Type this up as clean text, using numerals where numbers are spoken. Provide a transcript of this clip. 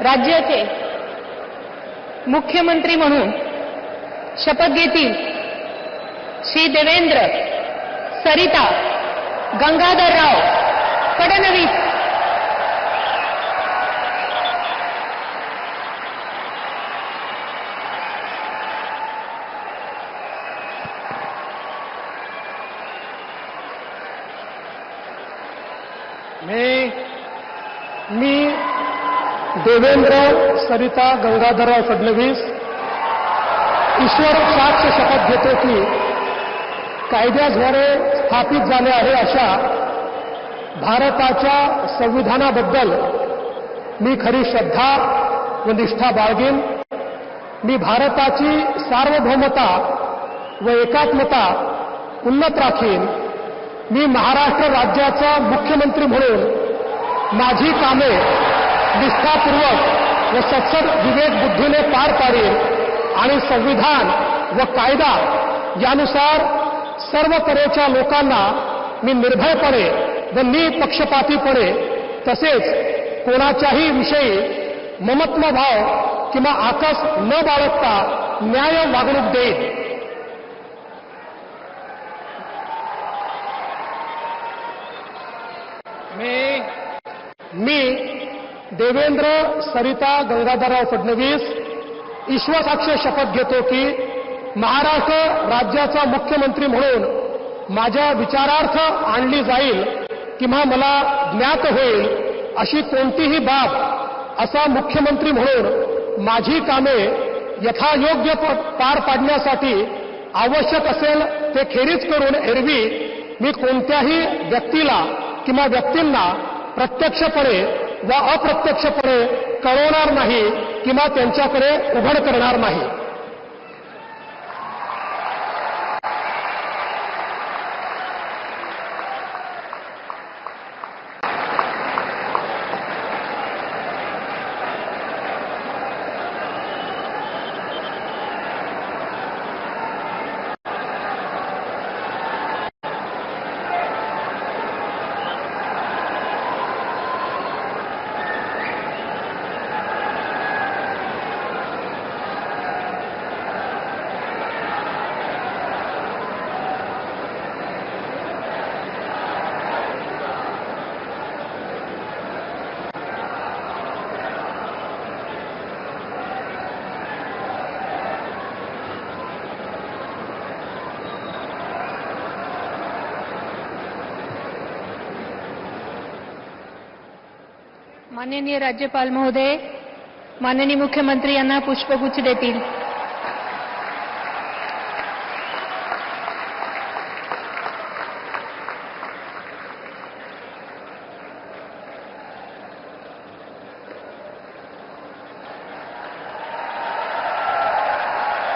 राज्याचे मुख्यमंत्री म्हणून शपथ घेतील श्री देवेंद्र सरिता गंगाधरराव फडणवीस। मी देवेंद्र सरिता गंगाधरराव फडणवीस ईश्वर साक्ष शपथ घेतो की कायद्याद्वारे स्थापित झाले आहे अशा भारताच्या संविधानाबद्दल मी खरी श्रद्धा व निष्ठा बाळगेन। मी भारताची सार्वभौमता व एकात्मता उन्नत राखीन। मी महाराष्ट्र राज्याचा मुख्यमंत्री म्हणून माझी कामे निष्ठापूर्वक व सत्सद विवेक बुद्धीने पार पाडेन आणि संविधान व कायदा यानुसार सर्व तऱ्हेच्या लोकांना मी निर्भयपणे व निपक्षपातीपणे तसेच कोणाच्याही विषयी ममत्वभाव किंवा आकस न बाळगता न्याय वागणूक देईन। मी देवेंद्र सरिता गंगाधरराव फडणवीस ईश्वरसाक्ष शपथ घेतो की महाराष्ट्र राज्याचा मुख्यमंत्री म्हणून माझ्या विचारार्थ आणली जाईल किंवा मला ज्ञात होईल अशी कोणतीही बाब असा मुख्यमंत्री म्हणून माझी कामे यथायोग्य पार पाडण्यासाठी आवश्यक असेल ते खेरीज करून एरवी मी कोणत्याही व्यक्तीला किंवा व्यक्तींना प्रत्यक्षपणे व अप्रत्यक्षपणे कळवणार नाही किंवा त्यांच्याकडे उघड करणार नाही। माननीय राज्यपाल महोदय, माननीय मुख्यमंत्री यांना पुष्पगुच्छ देतील।